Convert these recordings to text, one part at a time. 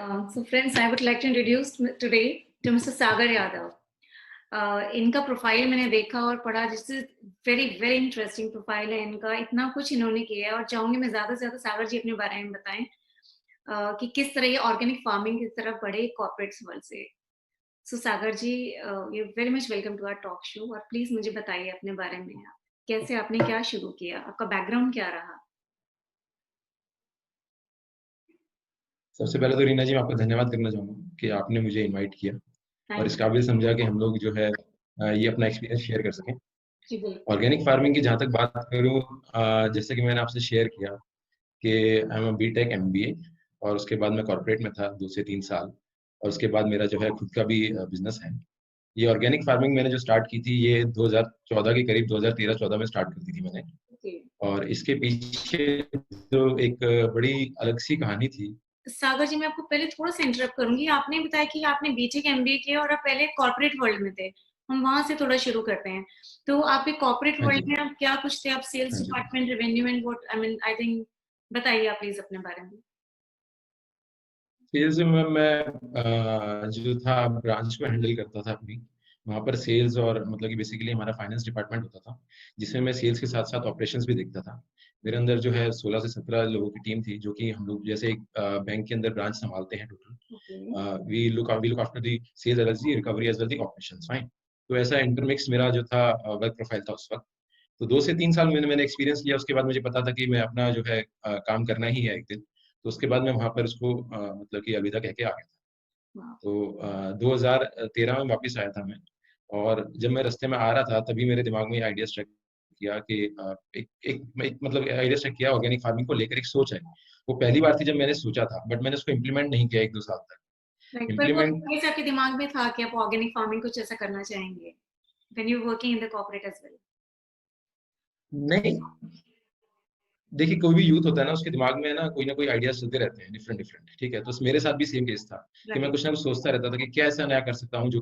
So friends, I would like to introduce today to Mr. Sagar Yadav. इनका profile मैंने देखा और पढ़ा, जिससे वेरी वेरी इंटरेस्टिंग प्रोफाइल है इनका। इतना कुछ इन्होंने किया है और चाहूंगी मैं ज्यादा से ज्यादा सागर जी अपने बारे में बताएं कि किस तरह ये ऑर्गेनिक फार्मिंग की तरफ बढ़े कॉर्पोरेट वर्ल्ड से। So Sagar ji, you very much welcome to our talk show. और प्लीज मुझे बताइए अपने बारे में, आप कैसे, आपने क्या शुरू किया, आपका बैकग्राउंड क्या रहा। सबसे पहले तो रीना जी, मैं आपका धन्यवाद करना चाहूँगा कि आपने मुझे इनवाइट किया और थैंक इस काबिल समझा कि हम लोग जो है ये अपना एक्सपीरियंस शेयर कर सकें। यू। जी बिल्कुल। ऑर्गेनिक फार्मिंग की जहाँ तक बात करूँ, जैसे कि मैंने आपसे शेयर किया कि आई एम बीटेक एमबीए और उसके बाद मैं कॉर्पोरेट में था 2 से 3 साल और उसके बाद मेरा जो है खुद का भी बिजनेस है। ये ऑर्गेनिक फार्मिंग मैंने जो स्टार्ट की थी ये 2014 के करीब 2013-14 में स्टार्ट कर दी थी मैंने। जी और इसके पीछे जो एक बड़ी अलग सी कहानी थी। सागर जी, मैं आपको पहले थोड़ा-सा इंटरप्ट करूँगी। आपने बताया कि आपने बीटेक एमबीए किया और आप पहले कॉर्पोरेट वर्ल्ड में थे। हम वहाँ से थोड़ा शुरू करते हैं। तो आपके कॉर्पोरेट हाँ वर्ल्ड जी, में आप क्या कुछ थे? आप सेल्स हाँ जी। Department, revenue and what I mean I think, बताइए आप प्लीज़ अपने बारे में। सेल्स में मैं जो था ब्रांच को हैंडल करता था अपनी। वहाँ पर सेल्स और मतलब कि बेसिकली हमारा फाइनेंस डिपार्टमेंट होता था, जिसमें मैं सेल्स के साथ साथ ऑपरेशंस भी देखता था। मेरे अंदर जो है 16 से 17 लोगों की टीम थी, जो कि हम लोग जैसे एक बैंक के अंदर ब्रांच संभालते हैं total. Okay. We look after the sales as well as the recovery as well the operations, fine. तो ऐसा इंटरमिक्स मेरा जो था वर्क प्रोफाइल था उस वक्त। तो 2 से 3 साल मैंने एक्सपीरियंस किया। उसके बाद मुझे पता था कि मैं अपना जो है काम करना ही है एक दिन। तो उसके बाद मैं वहाँ पर उसको मतलब कि अलविदा कह के आ गया था। वाह! तो 2013 में वापस आया था मैं। और जब मैं रास्ते में आ रहा था तभी मेरे दिमाग में ये आइडिया स्ट्राइक किया कि एक मतलब आइडिया स्ट्राइक किया ऑर्गेनिक फार्मिंग को लेकर, एक सोच है। वो पहली बार थी जब मैंने सोचा था, बट मैंने उसको इम्प्लीमेंट नहीं किया 1-2 साल तक। राइट, पर वो इम्प्लीमेंट कैसे आपके दिमाग में था कि आप ऑर्गेनिक फार्मिंग कुछ ऐसा करना चाहेंगे? When you working in the corporate as well? नहीं, देखिए कोई भी यूथ होता है ना, उसके दिमाग में ना कोई आइडियाज चलते रहते हैं डिफरेंट डिफरेंट, ठीक है। तो मेरे साथ भी सेम केस था कि मैं राइट। कुछ ना कुछ सोचता रहता था कि क्या ऐसा नया कर सकता हूँ जो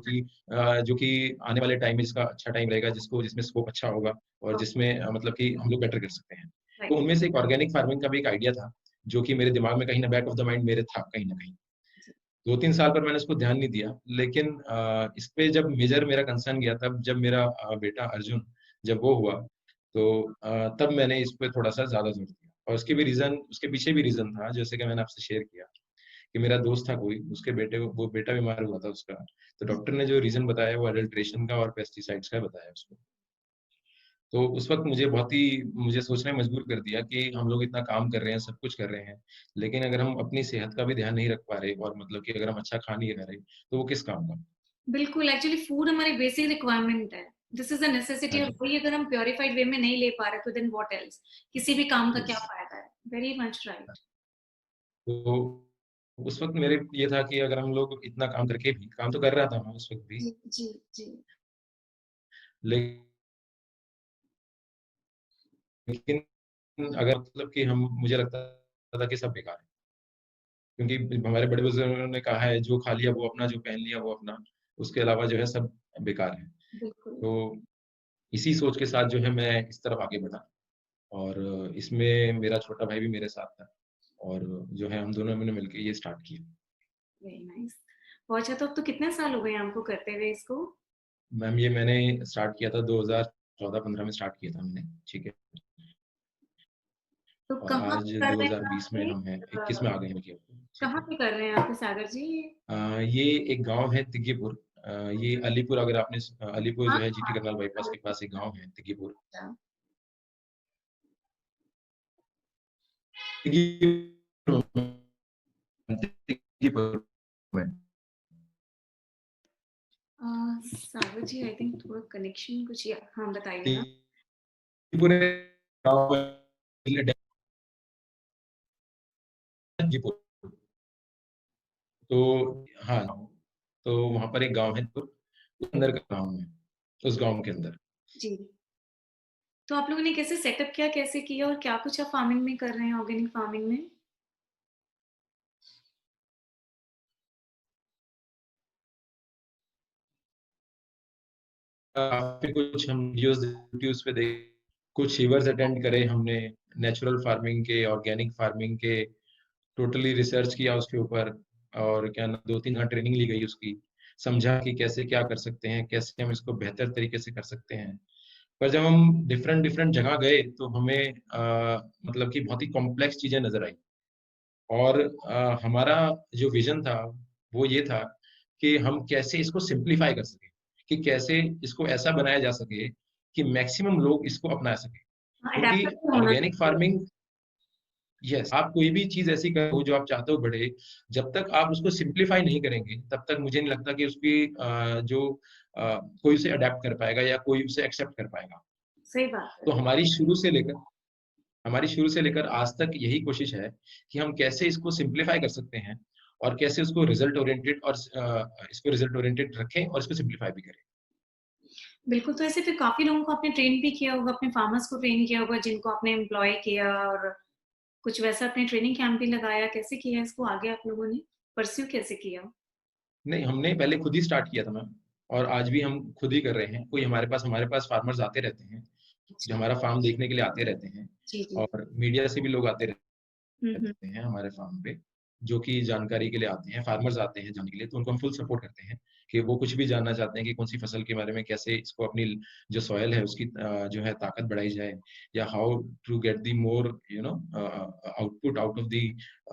कि आने वाले टाइम में जिसका अच्छा टाइम रहेगा, जिसमें स्कोप अच्छा होगा और जिसमें मतलब कि हम लोग बेटर कर सकते हैं। तो राइट। उनमें से एक ऑर्गेनिक फार्मिंग का भी एक आइडिया था, जो कि मेरे दिमाग में कहीं ना बैक ऑफ द माइंड मेरे था कहीं ना कहीं। 2-3 साल पर मैंने उसको ध्यान नहीं दिया, लेकिन इस पे जब मेजर मेरा कंसर्न गया, तब जब मेरा बेटा अर्जुन जब वो हुआ, तो तब मैंने इस पे थोड़ा सा ज्यादा जोर दिया। और उसके पीछे भी रीजन था, जैसे कि मैंने आपसे शेयर किया कि मेरा दोस्त था कोई, उसके बेटे को वो बेटा बीमार हुआ था उसका। तो डॉक्टर ने जो रीजन बताया वो अडल्ट्रेशन का और पेस्टिसाइड्स का बताया उसको। तो उस वक्त मुझे सोचने में मजबूर कर दिया कि हम लोग इतना काम कर रहे हैं, सब कुछ कर रहे हैं, लेकिन अगर हम अपनी सेहत का भी ध्यान नहीं रख पा रहे और मतलब कि अगर हम अच्छा खा नहीं रहे, तो वो किस काम का। बिल्कुल, एक्चुअली फूड हमारी बेसिक रिक्वायरमेंट है। दिस इज़ अ हाँ नेसेसिटी और जी। वही अगर हम प्यूरिफाइड वे में नहीं ले पा रहे तो देन व्हाट एल्स? किसी भी काम का क्या यस। फ़ायदा है? Very much right. तो उस वक्त मेरे ये था कि अगर हम लोग इतना काम करके भी, काम तो कर रहा था मैं उस वक्त भी, जी, जी, जी। लेकिन अगर मतलब कि हम मुझे लगता था कि सब बेकार है, क्योंकि हमारे बड़े बुजुर्गों ने कहा है, जो खा लिया वो अपना, जो पहन लिया वो अपना, उसके अलावा जो है सब बेकार है। बिल्कुल। तो इसी सोच के साथ जो है मैं इस तरफ आगे बढ़ा। और इसमें मेरा छोटा भाई भी मेरे साथ था और जो है हम दोनों ने मिलके ये स्टार्ट किया। Very nice. बहुत अच्छा, तो अब तो कितने साल हो गए हैं आपको करते हुए इसको? मैम ये मैंने स्टार्ट किया था 2014-15 में स्टार्ट किया था मैंने, ठीक है। तो और कहाँ आज पे कर रहे हैं आप 2020 में ये? हम हैं, 21 में आ गए हैं देखिए, ठीक कहाँ है। पे कर रहे हैं आप ये सागर जी? ये एक गांव है तिग्गीपुर। ये अलीपुर, अगर आपने अलीपुर हाँ, जो है जीटी हाँ। करनाल बाईपास के पास एक गांव है तिग्गीपुर। अच्छा। तिग्गीपुर तिग्गीपुर में। सागर जी, आई थिंक थोड़ा कनेक्शन कुछ या हाँ, बताइए आप। तिग्गीपुर गांव है, तिग्गीपुर। तो हाँ, तो वहां पर एक गांव है तो अंदर का गांव है, उस गांव के अंदर। जी। तो आप लोगों ने कैसे सेटअप किया, कैसे किया और क्या कुछ आप फार्मिंग में कर रहे हैं, ऑर्गेनिक फार्मिंग में? फिर कुछ हम वीडियोस यूट्यूब पे देखे, कुछ ईवर्स अटेंड करे हमने, नेचुरल फार्मिंग के, ऑर्गेनिक फार्मिंग के, टोटली रिसर्च किया उसके ऊपर। और क्या ना 2-3 घंटा ट्रेनिंग ली गई उसकी, समझा कि कैसे क्या कर सकते हैं, कैसे हम इसको बेहतर तरीके से कर सकते हैं। पर जब हम डिफरेंट डिफरेंट जगह गए तो हमें मतलब कि बहुत ही कॉम्प्लेक्स चीजें नजर आई। और हमारा जो विजन था वो ये था कि हम कैसे इसको सिंप्लीफाई कर सकें, कि कैसे इसको ऐसा बनाया जा सके कि मैक्सिमम लोग इसको अपना सकें। हाँ, क्योंकि अडेप्टेबल होना ऑर्गेनिक चाहिए। फार्मिंग, यस, आप कोई भी चीज ऐसी करो जो आप चाहते हो बढ़े, जब तक आप उसको सिंप्लीफाई नहीं करेंगे तब तक मुझे नहीं लगता कि उसकी कोई उसे अडेप्ट कर पाएगा या कोई उसे एक्सेप्ट कर पाएगा। सही बात है। तो हमारी शुरू से लेकर आज तक यही कोशिश है कि हम कैसे इसको सिंप्लीफाई कर सकते हैं और कैसे उसको रिजल्ट ओरिएंटेड और इसको रिजल्ट ओरिएंटेड रखें और इसको सिंप्लीफाई भी करें। बिल्कुल, तो ऐसे फिर काफ़ी लोगों को आपने ट्रेन भी किया होगा, अपने फार्मर्स को ट्रेन किया होगा, जिनको आपने एम्प्लॉय किया और कुछ वैसा आपने ट्रेनिंग कैंप भी लगाया, कैसे किया इसको आगे आप लोगों ने? परस्यू कैसे किया? नहीं, हमने पहले खुद ही स्टार्ट किया था मैम, और आज भी हम खुद ही कर रहे हैं। कोई हमारे पास फार्मर्स आते रहते हैं, जो अच्छा। हमारा फार्म देखने के लिए आते रहते हैं, जी, जी। और मीडिया से भी लोग आते हुँ, हुँ। रहते हैं हमारे फार्म पे, जो कि जानकारी के लिए आते हैं, फार्मर्स आते हैं जानने के लिए, तो उनको हम फुल सपोर्ट करते हैं कि वो कुछ भी जानना चाहते हैं कि कौन-सी फसल के बारे में, कैसे इसको अपनी जो सॉइल है उसकी जो है ताकत बढ़ाई जाए, या how to get the more output out of the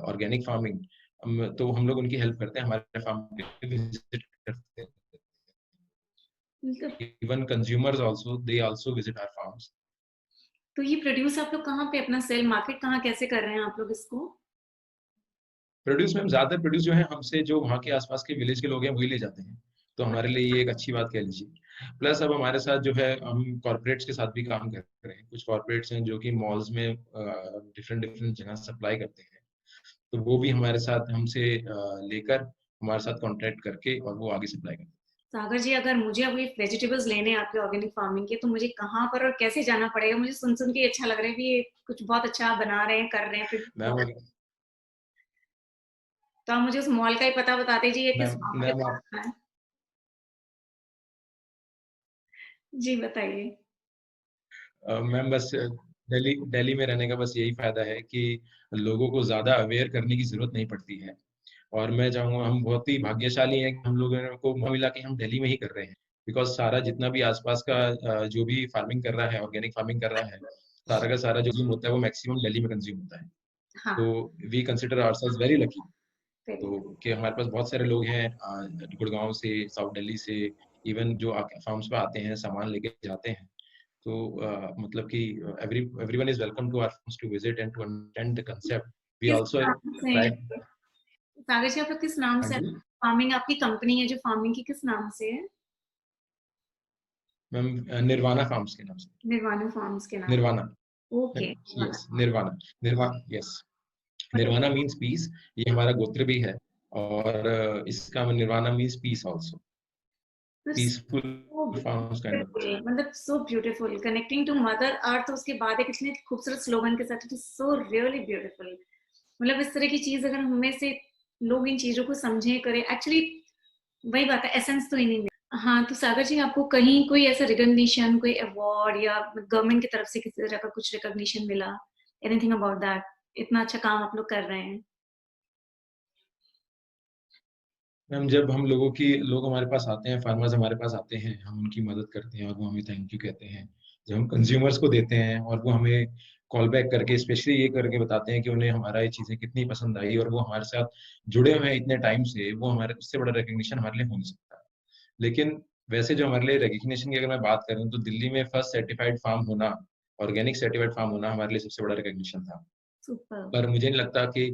organic farming. तो हम लोग उनकी हेल्प करते हैं, हमारे फार्म पे विजिट करते हैं। मतलब even consumers also, they also visit our farms. तो ये प्रोड्यूस आप लोग कहाँ पे अपना सेल मार्केट कहाँ कैसे कर रहे हैं आप लोग इसको? प्रोड्यूस में हम ज़्यादातर प्रोड्यूस जो है हमसे जो वहाँ के आसपास के विलेज के लोग हैं वही ले जाते हैं। तो हमारे लिए ये एक अच्छी बात कह लीजिए। प्लस अब हमारे साथ जो है हम कॉर्पोरेट्स के साथ भी काम कर रहे हैं। कुछ कॉर्पोरेट्स हैं जो कि मॉल्स में डिफरेंट डिफरेंट जगह सप्लाई करते हैं। तो वो भी हमारे साथ हमसे लेकर हमारे साथ कॉन्ट्रैक्ट करके और वो आगे सप्लाई करते हैं। सागर जी, अगर मुझे अभी वेजिटेबल्स लेने हैं आपके ऑर्गेनिक फार्मिंग के, तो मुझे कहाँ पर और कैसे जाना पड़ेगा? मुझे सुन-सुन के अच्छा लग रहा है कि ये कुछ बहुत अच्छा आप बना रहे हैं, कर रहे हैं, प्रोड्यूस मैम बहुत अगर तो आप मुझे उस मॉल का ही पता बता दीजिए किस मैम वहाँ पे मैम आप पहुँचना है? जी, बताइए। मैम बस दिल्ली दिल्ली में रहने का बस यही फ़ायदा है कि लोगों को ज़्यादा अवेयर करने की ज़रूरत नहीं पड़ती है। और मैं चाहूँगा हम बहुत ही भाग्यशाली हैं कि हम लोगों को मौका मिला कि हम दिल्ली में ही कर रहे हैं। बिकॉज़ सारा जितना भी आस-पास का जो भी फार्मिंग कर रहा है, ऑर्गेनिक फार्मिंग कर रहा है, सारा का सारा जो कंज़्यूम होता है वो मैक्सिमम दिल्ली में कंज़्यूम होता है। हाँ, तो we consider ourselves very lucky, very तो कि हमारे पास बहुत सारे लोग हैं गुड़गाँव से, साउथ दिल्ली से, इवन जो आके फार्म्स पे आते हैं, सामान लेके जाते हैं। तो मतलब कि everyone is welcome to our farms to visit and to understand the concept. We किस आल्सो नाम से ट्राई। सागर जी, आप लोग किस नाम हाँ से जी, फार्मिंग आपकी कंपनी है जो फार्मिंग की किस नाम से है? मैम निर्वाणा फार्म्स के नाम से। निर्वाणा फार्म्स के नाम। Nirvana, okay, nirvana yes, farm. Nirvana, yes. मतलब निर्वाणा मीन्स पीस, ये हमारा गोत्र भी है, और इसका Nirvana means peace also, peaceful so farms kind of. Beautiful, मतलब so beautiful connecting to mother earth, उसके बाद एक इतने खूबसूरत स्लोगन के साथ, it is so really beautiful. मतलब इस तरह की चीज अगर हमें से लोग इन चीजों को समझे करें, एक्चुअली वही बात है, एसेंस तो इन्हीं में। हाँ, तो सागर जी, आपको कहीं कोई ऐसा रिकॉग्निशन, कोई अवार्ड या गवर्नमेंट की तरफ से किसी तरह का कुछ रिकॉग्निशन मिला? Anything about that? इतना अच्छा काम आप लोग कर रहे हैं। मैम जब हम लोग हमारे पास आते हैं, फार्मर्स हमारे पास आते हैं, हम उनकी मदद करते हैं और वो हमें थैंक यू कहते हैं। जब हम कंज्यूमर्स को देते हैं और वो हमें कॉल बैक करके स्पेशली ये करके बताते हैं कि उन्हें हमारा ये चीज़ें कितनी पसंद आई और वो हमारे साथ जुड़े हुए हैं इतने टाइम से, वो हमारे उससे बड़ा रिकॉग्निशन हमारे लिए हो नहीं सकता। लेकिन वैसे जो हमारे लिए रिकॉग्निशन की अगर मैं बात करूँ तो दिल्ली में फर्स्ट सर्टिफाइड फार्म होना, ऑर्गेनिक सर्टिफाइड फार्म होना हमारे लिए सबसे बड़ा रिकॉग्निशन था। सुपर। पर मुझे नहीं लगता कि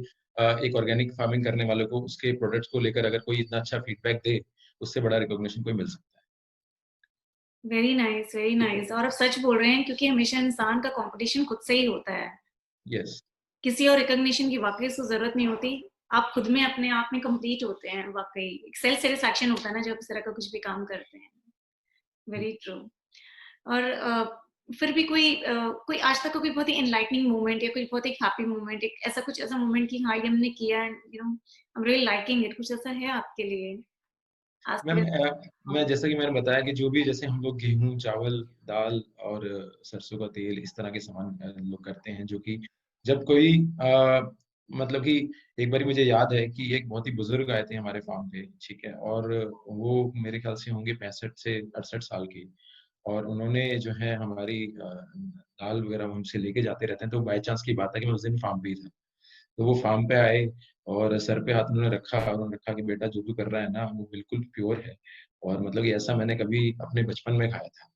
एक ऑर्गेनिक फार्मिंग करने वालों को उसके प्रोडक्ट्स को लेकर अगर कोई इतना अच्छा फीडबैक दे, उससे बड़ा रिकॉग्निशन कोई मिल सकता वेरी नाइस, वेरी है। नाइस। और आप सच बोल रहे हैं, क्योंकि हमेशा इंसान का कंपटीशन खुद से ही होता है। यस, किसी और रिकॉग्निशन की वाकई उसको जरूरत नहीं होती। आप खुद में अपने आप में कंप्लीट होते हैं, वाकई एक सेल्फ सेटिस्फैक्शन होता है ना जब इस तरह का कुछ भी काम करते हैं। Very true. और फिर भी कोई आज तक का कोई बहुत ही एनलाइटनिंग मोमेंट या कोई बहुत ही हैप्पी मोमेंट, एक ऐसा कुछ ऐसा मोमेंट कि हाँ, ये हमने किया, you know, I am really liking it, कुछ ऐसा है आपके लिए आज मैम तक? मैं जैसा कि मैंने बताया कि जो भी जैसे हम लोग गेहूँ, चावल, दाल और सरसों का तेल इस तरह के सामान लोग करते हैं, जो कि जब कोई मतलब कि एक बारी मुझे याद है कि एक बहुत ही बुजुर्ग आए थे हमारे फार्म पे, ठीक है, और वो मेरे ख्याल से होंगे 65 से 68 साल के, और उन्होंने जो है हमारी दाल वगैरह हमसे लेके जाते रहते हैं, तो बाय चांस की बात है कि मैं उस दिन फार्म पे ही था। तो वो फार्म पे आए और सर पे हाथ उन्होंने रखा, और उन्होंने रखा कि बेटा जो तू कर रहा है ना वो बिल्कुल प्योर है, और मतलब कि ऐसा मैंने कभी अपने बचपन में खाया था।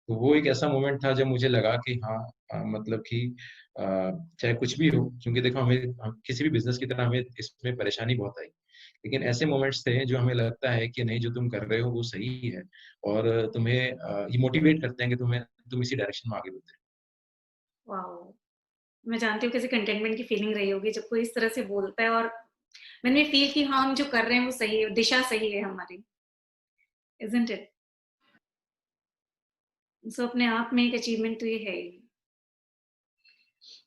तो वो एक ऐसा मोमेंट था जब मुझे लगा कि हाँ, मतलब कि अ, चाहे कुछ भी हो, क्योंकि देखो किसी भी बिजनेस की तरह हमें इसमें परेशानी बहुत आई, लेकिन ऐसे मोमेंट्स थे जो हमें लगता है कि नहीं, जो तुम कर रहे हो वो सही है, और तुम्हें ये मोटिवेट करते हैं कि तुम इसी डायरेक्शन में आगे बढ़ते रहो। वाओ! मैं जानती हूँ कैसे कंटेनमेंट की फीलिंग रही होगी जब कोई इस तरह से बोलता है और मैंने फील कि हाँ, हम जो कर रहे हैं वो सही है, दिशा सही है हमारी, इज़न्ट इट? सो अपने आप में एक अचीवमेंट तो ये है ही।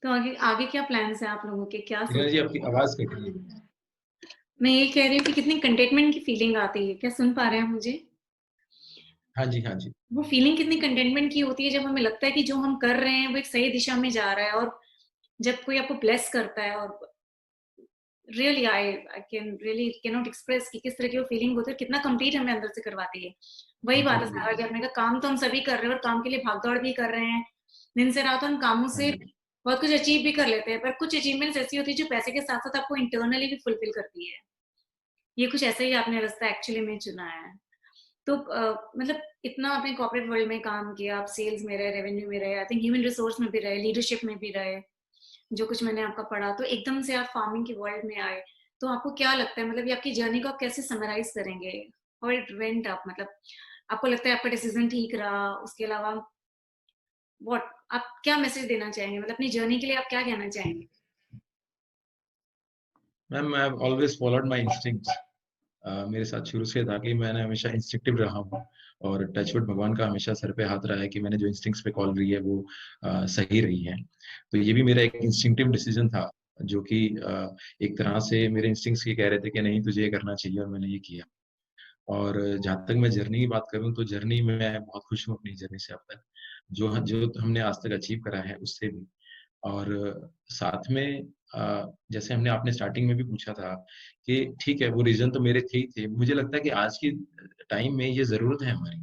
तो आगे आगे क्या प्लान्स हैं आप लोगों के? क्या रीना जी, सोचा आपकी आवाज कट रही है। है? मैं ये कह रही हूँ कि कितनी कंटेनमेंट की फीलिंग आती है। क्या सुन पा रहे हैं मुझे? हाँ जी, हाँ जी। वो फीलिंग कितनी कंटेनमेंट की होती है जब हमें लगता है कि जो हम कर रहे हैं वो एक सही दिशा में जा रहा है और जब कोई आपको ब्लेस करता है और really I can really cannot express कि किस तरह की वो फीलिंग होती है और कितना कंप्लीट हमें अंदर से करवाती है। वही बात है बिल्कुल, सारा कि आपने कहा काम तो हम सभी कर रहे हैं और काम के लिए भाग-दौड़ भी कर रहे हैं। दिन से रात हम कामों हाँ से जी। बहुत कुछ अचीव भी कर लेते हैं, पर कुछ अचीवमेंट्स ऐसी होती है जो पैसे के साथ-साथ आपको इंटरनली भी फुलफिल करती है। ये कुछ ऐसा ही आपने रास्ता एक्चुअली में चुना है। तो मतलब इतना आपने कॉर्पोरेट वर्ल्ड में काम किया, आप सेल्स में रहे, रेवेन्यू में रहे, आई थिंक ह्यूमन रिसोर्स में भी रहे, लीडरशिप में भी रहे, जो कुछ मैंने आपका पढ़ा, तो एकदम से आप फार्मिंग की वर्ल्ड में आए। तो आपको क्या लगता है मतलब ये आपकी जर्नी को आप कैसे समराइज़ करेंगे? हाउ इट वेंट अप मतलब आपको लगता है आपका डिसीज़न ठीक रहा? उसके अलावा व्हाट आप क्या मैसेज देना चाहेंगे? मतलब अपनी जर्नी के लिए आप क्या कहना चाहेंगे? Ma'am, I have always followed my instincts. मेरे साथ शुरू से था कि मैंने हमेशा इंस्टिंक्टिव रहा हूँ, और टचवुड भगवान का हमेशा सर पे हाथ रहा है कि मैंने जो इंस्टिंक्ट्स पे कॉल रही है वो सही रही है। तो ये भी मेरा एक इंस्टिंक्टिव डिसीजन था, जो कि एक तरह से मेरे इंस्टिंक्ट्स ये कह रहे थे कि नहीं, तुझे ये करना चाहिए, और मैंने ये किया। और जहाँ तक मैं जर्नी की बात करूँ, तो जर्नी में मैं बहुत खुश हूँ अपनी जर्नी से अब तक, जो हमने आज तक अचीव करा है उससे भी। और साथ में जैसे हमने आपने स्टार्टिंग में भी पूछा था कि ठीक है, वो रीज़न तो मेरे थे ही थे। मुझे लगता है कि आज की टाइम में ये ज़रूरत है हमारी।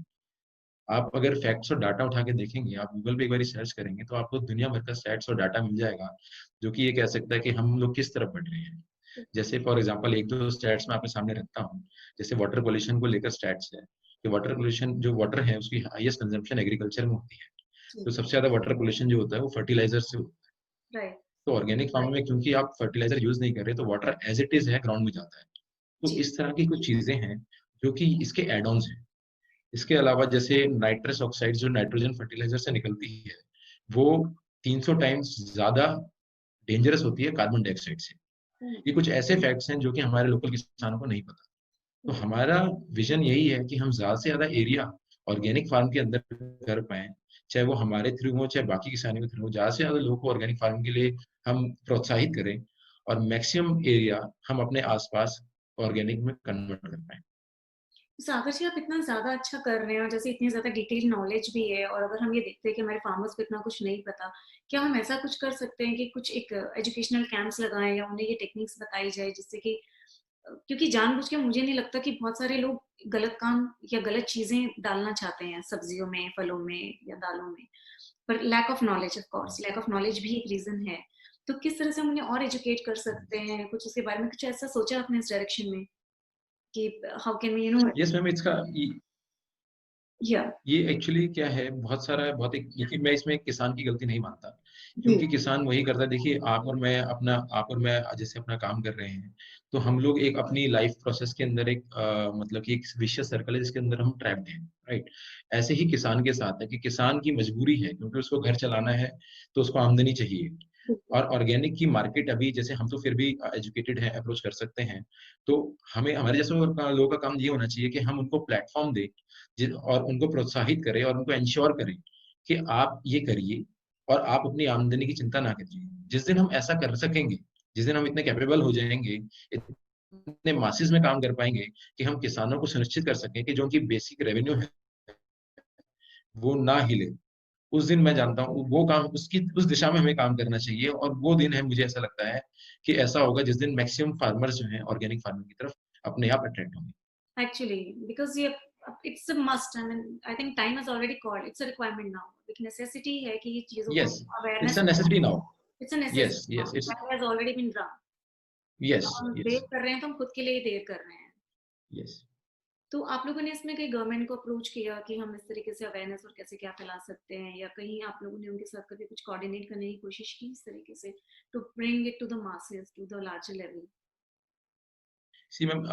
आप अगर फैक्ट्स और डाटा उठा के देखेंगे, आप गूगल पे एक बारी सर्च करेंगे, तो आपको दुनिया भर का स्टैट्स और डाटा मिल जाएगा, जो कि ये कह सकता है कि हम लोग किस तरफ बढ़ रहे हैं। जैसे फॉर एग्ज़ाम्पल 1-2 स्टैट्स मैं आपके सामने रखता हूँ। जैसे वाटर पॉल्यूशन को लेकर स्टैट्स है, कि वाटर पॉल्यूशन, जो वाटर है उसकी हाईएस्ट कंज़म्पशन एग्रीकल्चर में होती है। जी, तो सबसे ज़्यादा वाटर पॉल्यूशन जो होता है वो फर्टिलाइज़र से होता है। राइट, तो ऑर्गेनिक फार्मिंग में क्योंकि आप फर्टिलाइज़र यूज़ नहीं कर रहे, तो वाटर एज़ इट इज़ है ग्राउंड में जाता है। तो जी, इस तरह की कुछ चीज़ें हैं, जो कि इसके ऐड ऑन्स हैं। इसके अलावा जैसे नाइट्रस ऑक्साइड जो नाइट्रोजन फर्टिलाइज़र से निकलती है, वो 300 टाइम्स ज़्यादा डेंजरस होती है कार्बन डाइऑक्साइड से। हुँ, ये कुछ ऐसे फैक्ट्स हैं जो कि हमारे लोकल किसानों को नहीं पता। तो हुँ, हमारा विज़न यही है कि हम ज़्यादा से ज़्यादा एरिया ऑर्गेनिक फार्म के अंदर कर पाएँ, चाहे वो हमारे थ्रू हो, चाहे बाकी किसानों के थ्रू हो। ज़्यादा से ज़्यादा लोगों को ऑर्गेनिक फार्मिंग के लिए हम प्रोत्साहित करें, और मैक्सिमम एरिया हम अपने आस-पास ऑर्गेनिक में कन्वर्ट कर पाएँ। सागर जी, आप इतना ज़्यादा अच्छा कर रहे हैं और जैसे इतनी ज़्यादा डिटेल नॉलेज भी है और अगर हम ये देखते हैं कि हमारे फार्मर्स को इतना कुछ नहीं पता, क्या हम ऐसा कुछ कर सकते हैं कि कुछ एक एजुकेशनल कैंप्स लगाएँ या उन्हें ये टेक्निक्स बताई जाए जिससे कि क्योंकि जानबूझ के मुझे नहीं लगता कि बहुत सारे लोग गलत काम या गलत चीज़ें डालना चाहते हैं सब्जियों में, फलों में या दालों में। पर lack of knowledge of course, lack of knowledge भी एक रीज़न है। तो किस तरह से हम उन्हें और एजुकेट कर सकते हैं? कुछ उसके बारे में कुछ ऐसा सोचा आपने इस डायरेक्शन में कि how can we yes ma'am, इसका या ये एक्चुअली क्या है, बहुत एक देखिए, मैं इसमें किसान की गलती नहीं मानता, जी, क्योंकि किसान वही करता है। देखिए, आप और मैं जैसे अपना काम कर रहे हैं, तो हम लोग एक अपनी लाइफ प्रोसेस के अंदर एक मतलब कि एक विशियस सर्कल है जिसके अंदर हम ट्रैप्ड हैं, राइट? ऐसे ही किसान के साथ है कि किसान की मजबूरी है, क्योंकि उसको घर चलाना है, तो उसको आमदनी चाहिए। और ऑर्गेनिक की मार्केट अभी, जैसे हम तो फिर भी एजुकेटेड हैं, अप्रोच कर सकते हैं। तो हमें हमारे जैसे लोगों का काम ये होना चाहिए कि हम उनको प्लेटफ़ॉर्म दें, और उनको प्रोत्साहित करें और उनको एंश्योर करें कि आप ये करिए, और आप अपनी आमदनी की चिंता ना करिए। जिस दिन हम ऐसा कर सकेंगे, जिस दिन हम इतने कैपेबल हो जाएँगे, इतने मासेस में काम कर पाएँगे कि हम किसानों को सुनिश्चित कर सकें कि जो उनकी बेसिक रेवेन्यू है, वो ना हिले। उस दिन मैं जानता हूँ वो काम उस दिशा में हमें काम करना चाहिए, और वो दिन है, मुझे ऐसा लगता है कि ऐसा होगा जिस दिन मैक्सिमम फार्मर्स जो हैं ऑर्गेनिक फार्मिंग की तरफ अपने आप अट्रैक्ट होंगे। एक्चुअली बिकॉज़ ये it's a must, I mean I think time has already called, it's a requirement now, एक नेसेसिटी है कि ये चीज़ों को yes, it's awareness, a necessity now. It's a yes, necessity now, yes, it's that has already been done. Yes, हम yes, देर कर रहे हैं तो हम खुद के लिए ही देर कर रहे हैं। यस। तो आप लोगों ने इसमें कहीं गवर्नमेंट को अप्रोच किया कि हम इस तरीके से अवेयरनेस और कैसे क्या फैला सकते हैं, या कहीं आप लोगों ने उनके साथ कभी कुछ कोऑर्डिनेट करने की कोशिश की इस तरीके से to bring it to the masses, to the larger level? See ma'am,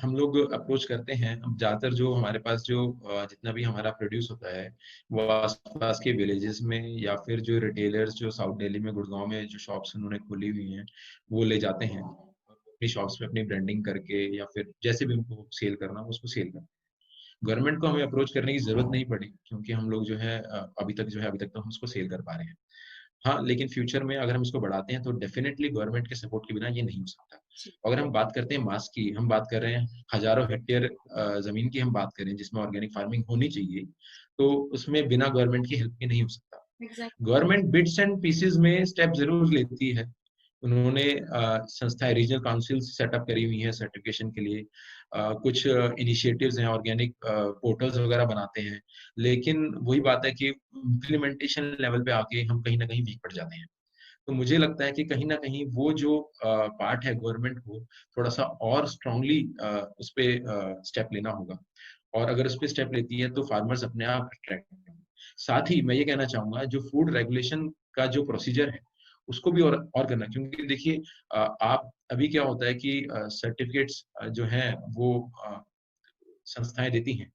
हम लोग अप्रोच करते हैं। अब ज़्यादातर जो हमारे पास जो जितना भी हमारा प्रोड्यूस होता है, वो आस-पास के विलेजेस में या फिर जो रिटेलर्स जो साउथ दिल्ली में, गुड़गाँव में जो शॉप्स उन्होंने खोली हुई हैं, वो ले जाते हैं। अपनी शॉप्स पे अपनी ब्रांडिंग करके या फिर जैसे भी उनको सेल करना हो, उसको सेल करते हैं। गवर्नमेंट को हमें अप्रोच करने की ज़रूरत नहीं पड़ी, क्योंकि हम लोग जो है अभी तक तो हम उसको सेल कर पा रहे हैं। हाँ, लेकिन फ्यूचर में अगर हम इसको बढ़ाते हैं तो डेफ़िनेटली गवर्नमेंट के सपोर्ट के बिना ये नहीं हो सकता। जी। अगर हम बात करते हैं मास की, हम बात कर रहे हैं हज़ारों हेक्टेयर ज़मीन की हम बात करें जिसमें ऑर्गेनिक फार्मिंग होनी चाहिए, तो उसमें बिना गवर्नमेंट की हेल्प के नहीं हो सकता। Exactly. Government bits and pieces में स्टेप ज़रूर लेती है। उन्होंने संस्थाएँ रीजनल काउंसिल्स सेटअप करी हुई हैं सर्टिफ़िकेशन के लिए। कुछ इनिशिएटिव्स हैं, ऑर्गेनिक पोर्टल्स वगैरह बनाते हैं। लेकिन वही बात है कि इम्प्लीमेंटेशन लेवल पे आके हम कहीं न कहीं वीक पड़ जाते हैं। तो मुझे लगता है कि कहीं न कहीं वो जो पार्ट है गवर्नमेंट को थोड़ा-सा और स्ट्रांगली उसपे स्टेप लेना होगा, और अगर उसपे स्टेप लेती है तो फार्मर्स अपने आप अट्रैक्ट होंगे। साथ ही मैं ये कहना चाहूँगा, जो फूड रेगुलेशन का जो प्रोसीजर है, उसको भी और करना, क्योंकि देखिए आप अभी क्या होता है कि सर्टिफ़िकेट्स जो हैं वो संस्थाएँ देती हैं।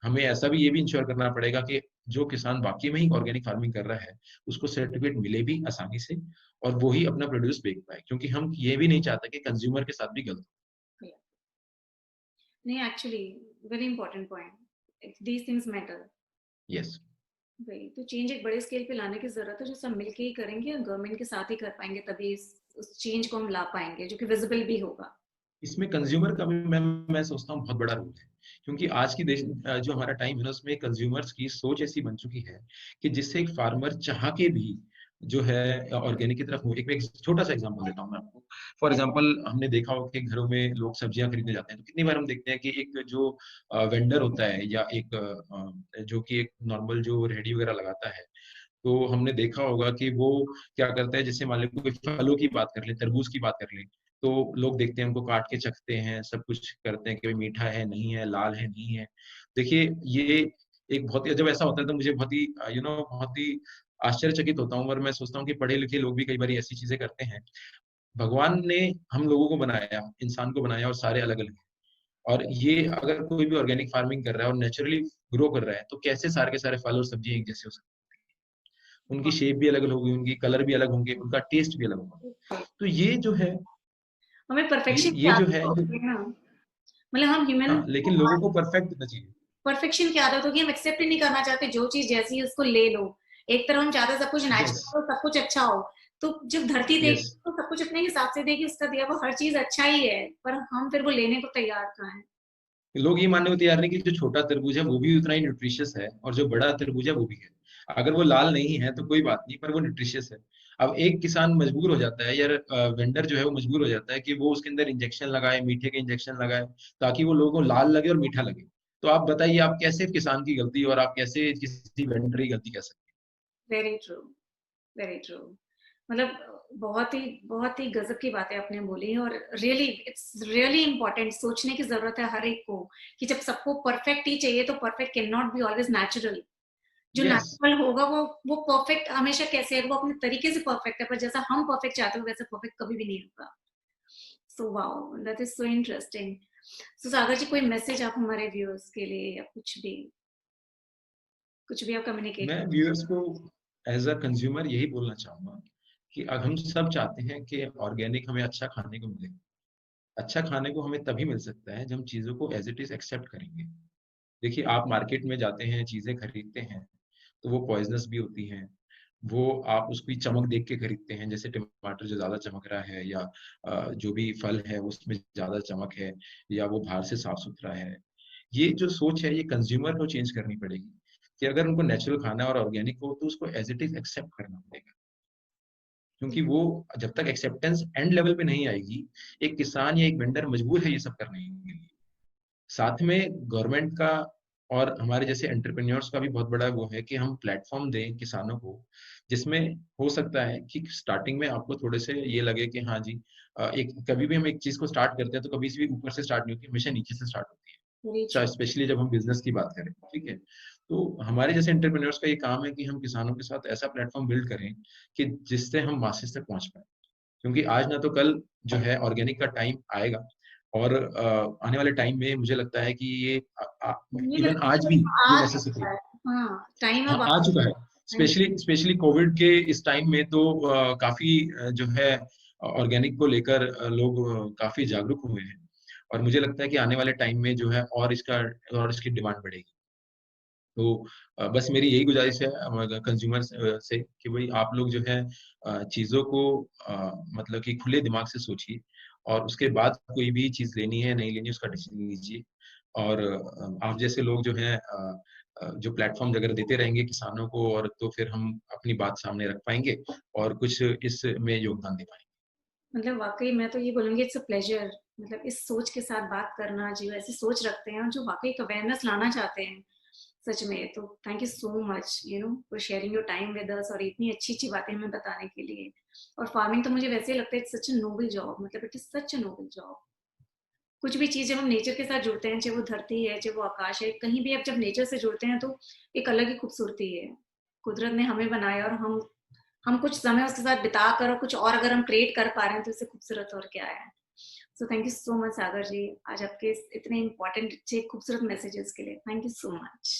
हमें ऐसा भी ये भी इंश्योर करना पड़ेगा कि जो किसान वाक़ई में ही ऑर्गेनिक फार्मिंग कर रहा है, उसको सर्टिफ़िकेट मिले भी आसानी से, और वो ही अपना प्रोड्यूस बेच पाए। क्योंकि हम ये भी नहीं चाहते कि कंज़्यूमर के साथ भी गलत हो। नहीं, actually very important point, these things matter. Yes. वही तो चेंज एक बड़े स्केल पे लाने की जरूरत है, जो सब मिलके ही करेंगे और गवर्नमेंट के साथ ही कर पाएंगे, तभी उस चेंज को हम ला पाएंगे जो कि विजिबल भी होगा। इसमें कंज़्यूमर का भी मैं सोचता हूँ बहुत बड़ा रोल है। क्योंकि आज की जो हमारा टाइम है ना, उसमें कंज़्यूमर्स की सोच ऐसी बन चुकी है कि जिससे एक फार्मर चाह के भी जो है ऑर्गेनिक की तरफ हो। एक छोटा-सा एग्ज़ाम्पल देता हूँ मैं आपको। फॉर एग्ज़ाम्पल, हमने देखा होगा कि घरों में लोग सब्जियाँ खरीदने जाते हैं, तो कितनी बार हम देखते हैं कि एक जो वेंडर होता है या एक जो कि एक नॉर्मल जो रेहड़ी वगैरह लगाता है, तो हमने देखा होगा कि वो क्या करता है, जैसे मान लीजिए कोई फलों की बात कर लें, तरबूज की बात कर लें, तो लोग देखते हैं, उनको काट के चखते हैं, सब कुछ करते हैं कि भाई मीठा है, नहीं है, लाल है, नहीं है। देखिए, ये एक बहुत ही जब ऐसा होता है तो मुझे बहुत ही बहुत ही आश्चर्यचकित होता हूँ, और मैं सोचता हूँ कि पढ़े-लिखे लोग भी कई बार ऐसी चीज़ें करते हैं। भगवान ने हम लोगों को बनाया, इंसान को बनाया, और सारे अलग-अलग हैं। और ये अगर कोई भी ऑर्गेनिक फार्मिंग कर रहा है और नेचुरली ग्रो कर रहा है, तो कैसे सारे के सारे फल और सब्जियाँ एक जैसे हो सकते हैं? उनकी शेप भी अलग-अलग होगी, उनकी कलर भी अलग होंगे, उनका टेस्ट भी अलग होगा। तो ये जो है, हमें परफेक्शन की ये जो आदत है ये होती है ना, मतलब हम ह्यूमन हाँ, लेकिन लोगों को परफेक्ट देना चाहिए। परफेक्शन की आदत होगी, हम एक्सेप्ट ही नहीं करना चाहते, जो चीज जैसी है उसको ले लो। एक तरफ हम चाहते हैं सब कुछ यस, नेचुरल हो, सब कुछ अच्छा हो, तो जब धरती देगी यस। तो सब कुछ अपने हिसाब से देगी, उसका दिया हुआ हर चीज अच्छा ही है, पर हम फिर वो लेने को तैयार कहाँ हैं। लोग ये मानने को तैयार नहीं कि जो छोटा तरबूज है वो भी उतना ही न्यूट्रिशियस है, और जो बड़ा तरबूज है वो भी है। अगर वो लाल नहीं है तो कोई बात नहीं, पर वो न्यूट्रिशियस है। अब एक किसान मजबूर हो जाता है, या वेंडर जो है वो मजबूर हो जाता है कि वो उसके अंदर इंजेक्शन लगाए, मीठे के इंजेक्शन लगाए, ताकि वो लोगों को लाल लगे और मीठा लगे। तो आप बताइए, आप कैसे किसान की गलती और आप कैसे किसी वेंडर की गलती कह सकते वेरी ट्रू, वेरी ट्रू। मतलब बहुत ही गजब की बातें आपने बोली, और रियली इट्स रियली इंपॉर्टेंट, सोचने की जरूरत है हर एक को कि जब सबको परफेक्ट ही चाहिए तो perfect can not be always natural. जो हैं? यस। नेचुरल होगा वो परफेक्ट हमेशा कैसे है, वो अपने तरीके से परफेक्ट है, पर जैसा हम परफेक्ट चाहते हो वैसा परफेक्ट कभी भी नहीं होगा। So wow, that is so interesting. So Sagar ji, कोई मैसेज आप हमारे व्यूअर्स के लिए, या कुछ भी आप कम्युनिकेट मैं कर। व्यूअर्स को एज़ अ कंज्यूमर यही बोलना चाहूँगा कि अब हम सब चाहते हैं कि ऑर्गेनिक हमें अच्छा खाने को मिले। अच्छा खाने को हमें तभी मिल सकता है जब हम चीज़ों को एज़ इट इज़ एक्सेप्ट करेंगे। देखिए, आप मार्केट में जाते हैं, चीज़ें खरीदते हैं, तो वो पॉइज़नस भी होती हैं। वो आप उसकी चमक देख के खरीदते हैं, जैसे टमाटर जो ज़्यादा चमक रहा है, या जो भी फल है उसमें ज़्यादा चमक है, या वो बाहर से साफ-सुथरा है। ये जो सोच है, ये कंज़्यूमर को चेंज करनी पड़ेगी। कि अगर उनको नेचुरल खाना है और ऑर्गेनिक हो तो उसको एज़ इट इज़ एक्सेप्ट करना पड़ेगा। क्योंकि वो जब तक एक्सेप्टेंस एंड लेवल पे नहीं आएगी, एक किसान या एक वेंडर मजबूर है ये सब करने के लिए। साथ में गवर्नमेंट का और हमारे जैसे एंटरप्रेन्योर्स का भी बहुत बड़ा वो है कि हम प्लेटफ़ॉर्म दें किसानों को, जिसमें हो सकता है कि स्टार्टिंग में आपको थोड़े से ये लगे कि हाँ जी, एक कभी भी हम एक चीज़ को स्टार्ट करते हैं तो कभी भी ऊपर से स्टार्ट नहीं होती, हमेशा नीचे से स्टार्ट होती है। वेरी चाहे ट्रू। स्पेशली जब हम बिज़नेस की बात करें, ठीक है? तो हमारे जैसे एंटरप्रेन्योर्स का ये काम है कि हम किसानों के साथ ऐसा प्लेटफ़ॉर्म बिल्ड करें कि जिससे हम मासेस तक पहुँच पाएँ। क्योंकि आज ना तो कल जो है ऑर्गेनिक का टाइम आएगा और आने वाले टाइम में मुझे लगता है कि ये मुझे इवन लगता आज है भी कि ये आ नेसेसिटी चुका है। हाँ, टाइम हाँ, अब आ आ चुका है। हाँ जी। स्पेशली स्पेशली कोविड के इस टाइम में तो काफ़ी जो है ऑर्गेनिक को लेकर लोग काफ़ी जागरूक हुए हैं और मुझे लगता है कि आने वाले टाइम में जो है और इसकी डिमांड बढ़ेगी। तो बस मेरी यही गुज़ारिश है कंज़्यूमर्स से कि भई आप लोग जो है चीज़ों को मतलब कि खुले दिमाग से सोचिए और उसके बाद कोई भी चीज़ लेनी है, नहीं लेनी है, उसका डिसीज़न लीजिए। और आप जैसे लोग जो हैं जो प्लेटफ़ॉर्म अगर देते रहेंगे किसानों को और तो फिर हम अपनी बात सामने रख पाएँगे और कुछ इसमें योगदान दे पाएँगे। मतलब वाक़ई मैं तो ये बोलूँगी इट्स अ प्लेज़र, मतलब इस सोच के साथ बात करना, जो ऐसी सोच रखते हैं और जो वाक़ई एक अवेयरनेस लाना चाहते हैं, सच में। तो thank you so much for sharing your time with us और इतनी अच्छी-अच्छी बातें हमें बताने के लिए। और फार्मिंग तो मुझे वैसे ही लगता है it's such a noble job, मतलब it is such a noble job. कुछ भी चीज़ जब हम नेचर के साथ जुड़ते हैं, चाहे वो धरती है, चाहे वो आकाश है, कहीं भी आप जब नेचर से जुड़ते हैं तो एक अलग ही खूबसूरती है। कुदरत ने हमें बनाया और हम कुछ समय उसके साथ बिता कर और कुछ और अगर हम क्रिएट कर पा रहे हैं तो इससे खूबसूरत और क्या है। So thank you so much Sagar ji, आज आपके इतने इम्पोर्टेंट अच्छे खूबसूरत मैसेजेस के लिए। Thank you so much.